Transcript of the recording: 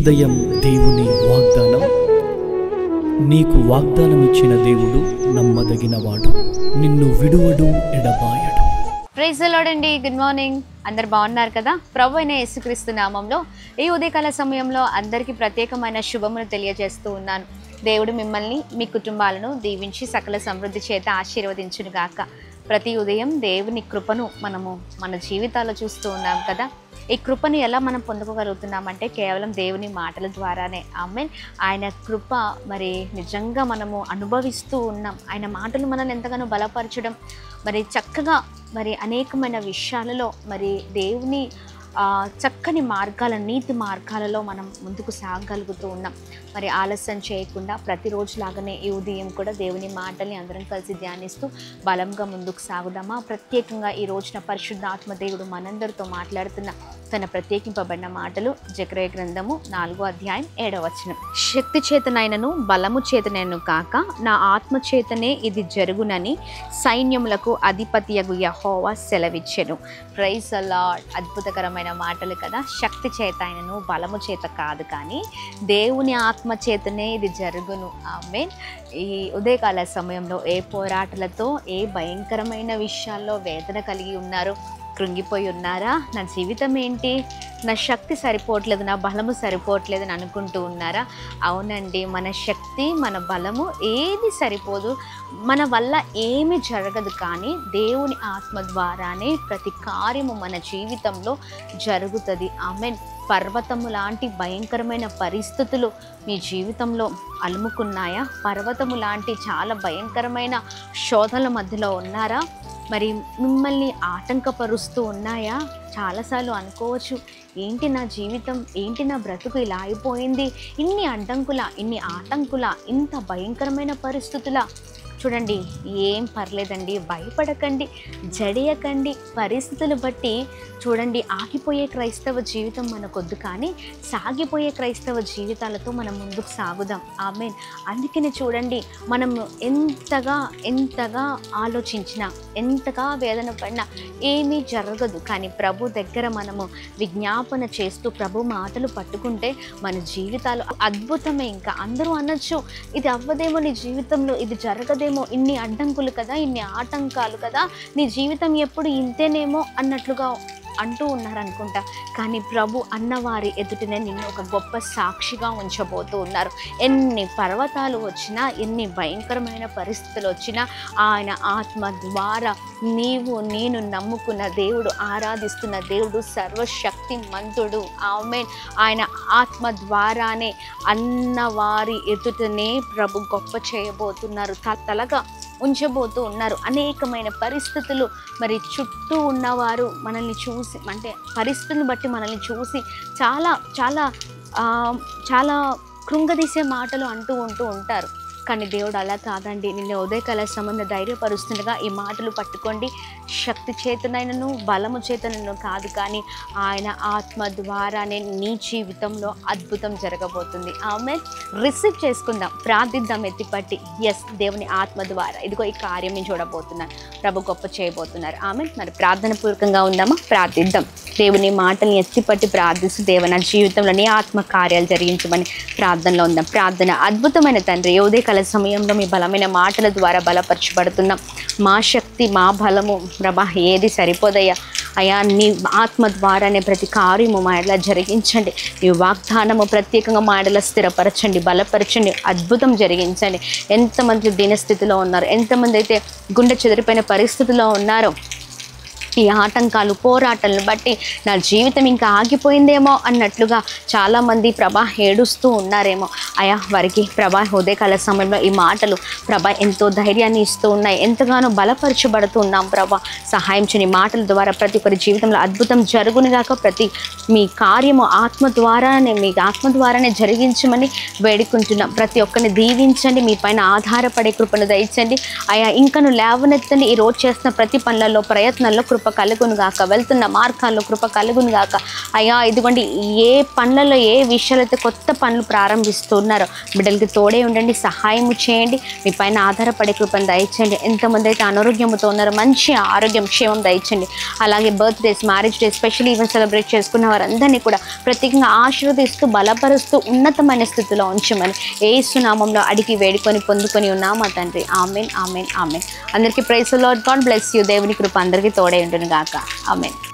ఉదయం దేవుని వాగ్దానం. నీకు వాగ్దానం ఇచ్చిన దేవుడు నమ్మదగినవాడు, నిన్ను విడువడు, ఎడబాయడు. ప్రైజ్ ది లార్డ్ అండి. Good morning. అందరు బాగున్నారు కదా? ప్రభు అయిన యేసుక్రీస్తు నామంలో ఈ ఉదయకాల సమయంలో అందరికీ ప్రత్యేకమైన శుభములు తెలియజేస్తూ ఉన్నాను. దేవుడు మిమ్మల్ని, మీ కుటుంబాలను దీవించి సకల సమృద్ధి చేత ఆశీర్వదించును గాక. ప్రతి ఉదయం దేవుని కృపను మనము మన జీవితాల్లో చూస్తూ ఉన్నాం కదా. ఈ కృపను ఎలా మనం పొందుకోగలుగుతున్నామంటే కేవలం దేవుని మాటల ద్వారానే. ఆమేన్. ఆయన కృప మరి నిజంగా మనము అనుభవిస్తూ ఉన్నాం. ఆయన మాటలు మనల్ని ఎంతగానో బలపరచడం, మరి చక్కగా మరి అనేకమైన విషయాలలో మరి దేవుని చక్కని మార్గాల, నీతి మార్గాలలో మనం ముందుకు సాగగలుగుతూ ఉన్నాం. మరి ఆలస్యం చేయకుండా ప్రతిరోజులాగానే ఈ ఉదయం కూడా దేవుని మాటల్ని అందరం కలిసి ధ్యానిస్తూ బలంగా ముందుకు సాగుదామా? ప్రత్యేకంగా ఈ రోజున పరిశుద్ధాత్మ దేవుడు మనందరితో మాట్లాడుతున్న తన ప్రత్యేకింపబడిన మాటలు జెకర్యా గ్రంథము 4వ అధ్యాయం 7వ వచనం. శక్తి చేతనైనను బలము చేతనైనను కాక నా ఆత్మ చేతనే ఇది జరుగునని సైన్యములకు అధిపతియగు యెహోవా సెలవిచ్చెను. Praise the Lord. అద్భుతకరమైన మాటలు కదా. శక్తి చేత ఆయనను, బలము చేత కాదు, కానీ దేవుని ఆత్మ చేతనే ఇది జరుగును. ఆమేన్. ఈ ఉదయకాల సమయంలో ఏ పోరాటాలతో, ఏ భయంకరమైన విషయాల్లో వేదన కలిగి ఉన్నారు, కృంగిపోయి ఉన్నారా? నా జీవితం ఏంటి, నా శక్తి సరిపోవట్లేదు, నా బలము సరిపోవట్లేదు అని అనుకుంటూ ఉన్నారా? అవునండి, మన శక్తి, మన బలము ఏది సరిపోదు, మన వల్ల ఏమి జరగదు, కానీ దేవుని ఆత్మ ద్వారానే ప్రతి కార్యము మన జీవితంలో జరుగుతుంది. ఆమేన్. పర్వతము లాంటి భయంకరమైన పరిస్థితులు మీ జీవితంలో అలుముకున్నాయా? పర్వతము లాంటి చాలా భయంకరమైన శోధనల మధ్యలో ఉన్నారా? మరి మిమ్మల్ని ఆటంకపరుస్తూ ఉన్నాయా? చాలాసార్లు అనుకోవచ్చు, ఏంటి నా జీవితం, ఏంటి నా బ్రతుకు ఇలా అయిపోయింది, ఇన్ని అడ్డంకుల, ఇన్ని ఆటంకుల, ఇంత భయంకరమైన పరిస్థితుల. చూడండి, ఏం పర్లేదండి, భయపడకండి, జడియకండి. పరిస్థితులు బట్టి చూడండి, ఆగిపోయే క్రైస్తవ జీవితం మనకొద్దు, కానీ సాగిపోయే క్రైస్తవ జీవితాలతో మనం ముందుకు సాగుదాం. ఆమేన్. అందుకనే చూడండి, మనం ఎంతగా ఆలోచించినా, ఎంతగా వేదన పడినా ఏమీ జరగదు, కానీ ప్రభు దగ్గర మనము విజ్ఞాపన చేస్తూ ప్రభు మాటలు పట్టుకుంటే మన జీవితాలు అద్భుతమే. ఇంకా అందరూ అనొచ్చు, ఇది అవ్వదేమో నీ జీవితంలో, ఇది జరగదేమో, ఇన్ని అడ్డంకులు కదా, ఇన్ని ఆటంకాలు కదా, నీ జీవితం ఎప్పుడు ఇంతేనేమో అన్నట్లుగా అంటూ ఉన్నారనుకుంటా. కానీ ప్రభు అన్నవారి ఎదుటనే నిన్ను ఒక గొప్ప సాక్షిగా ఉంచబోతూ ఉన్నారు. ఎన్ని పర్వతాలు వచ్చినా, ఎన్ని భయంకరమైన పరిస్థితులు వచ్చినా, ఆయన ఆత్మ ద్వారా నేను నమ్ముకున్న దేవుడు, ఆరాధిస్తున్న దేవుడు సర్వశక్తిమంతుడు. ఆమేన్. ఆయన ఆత్మ ద్వారానే అన్నవారి ఎదుటనే ప్రభు గొప్ప చేయబోతున్నారు, తలగా ఉంచబోతూ ఉన్నారు. అనేకమైన పరిస్థితులు మరి చుట్టూ ఉన్నవారు మనల్ని చూసి, అంటే పరిస్థితులను బట్టి మనల్ని చూసి చాలా చాలా చాలా కృంగదీసే మాటలు ఉంటూ ఉంటారు. కానీ దేవుడు అలా కాదండి. నిన్న ఉదయకాల సంబంధ ధైర్యపరుస్తుండగా ఈ మాటలు పట్టుకోండి. శక్తి చేతనైనను బలము చేతనైనను కాదు, కానీ ఆయన ఆత్మ ద్వారానే నీ జీవితంలో అద్భుతం జరగబోతుంది. ఆమె రిసీవ్ చేసుకుందాం, ప్రార్థిద్దాం ఎత్తిపట్టి. ఎస్, దేవుని ఆత్మ ద్వారా ఇదిగో ఈ కార్యం నేను చూడబోతున్నాను, ప్రభు గొప్ప చేయబోతున్నారు. ఆమె. మరి ప్రార్థన పూర్వకంగా ఉందామా? ప్రార్థిద్దాం. దేవుని మాటల్ని ఎత్తిపట్టి ప్రార్థిస్తూ, దేవ నా జీవితంలో నీ ఆత్మ కార్యాలు జరిగించమని ప్రార్థనలో ఉందాం. ప్రార్థన. అద్భుతమైన తండ్రి, ఉదయకాల సమయంలో మీ బలమైన మాటల ద్వారా బలపరచబడుతున్నాం. మా శక్తి, మా బలము ప్రభా ఏది సరిపోదయ్యా. అయ్యా, నీ ఆత్మ ద్వారానే ప్రతి కార్యము మా ఎడల జరిగించండి. నీ వాగ్దానము ప్రత్యేకంగా మా ఎడల స్థిరపరచండి, బలపరచండి, అద్భుతం జరిగించండి. ఎంతమంది దీనస్థితిలో ఉన్నారు, ఎంతమంది అయితే గుండె చెదిరిపోయిన పరిస్థితిలో ఉన్నారో, ఈ ఆటంకాలు, పోరాటాలను బట్టి నా జీవితం ఇంకా ఆగిపోయిందేమో అన్నట్లుగా చాలామంది ప్రభా ఏడుస్తూ ఉన్నారేమో. అయా, వారికి ప్రభా ఉదయకాల సమయంలో ఈ మాటలు ప్రభా ఎంతో ధైర్యాన్ని ఇస్తూ ఉన్నాయి, ఎంతగానో బలపరచబడుతూ ఉన్నాం. ప్రభా సహాయం చేయని మాటల ద్వారా ప్రతి ఒక్కరి జీవితంలో అద్భుతం జరుగునుగాక. ప్రతి మీ కార్యము మీ ఆత్మ ద్వారానే జరిగించమని వేడుకుంటున్నాం. ప్రతి ఒక్కరిని దీవించండి, మీ పైన ఆధారపడే కృపను దయచండి. అయా, ఇంకను లేవనెత్తండి. ఈ రోజు చేస్తున్న ప్రతి పనులలో, ప్రయత్నాల్లో కృప కలుగును గాక, వెళ్తున్న మార్గాల్లో కృప కలుగును గాక. అయ్యా ఇదిగోండి, ఏ పనులలో ఏ విషయాలైతే కొత్త పనులు ప్రారంభిస్తున్నారో బిడ్డలకి తోడే ఉండండి, సహాయము చేయండి. మీ పైన ఆధారపడే కృపను దయచేయండి. ఎంతమంది అయితే అనారోగ్యంతో ఉన్నారో మంచి ఆరోగ్యం క్షేమం దయచేయండి. అలాగే birthdays, marriage days, special event celebrate చేసుకున్న వారందరినీ కూడా ప్రత్యేకంగా ఆశీర్వదిస్తూ బలపరుస్తూ ఉన్నతమైన స్థితిలో ఉంచమని యేసు నామములో అడిగి వేడుకొని పొందుకొని ఉన్నాం మా తండ్రి. Amen, amen, amen. అందరికీ praise the Lord. God bless you. దేవుని కృప అందరికీ తోడే ఉండును గాక. ఆమెన్.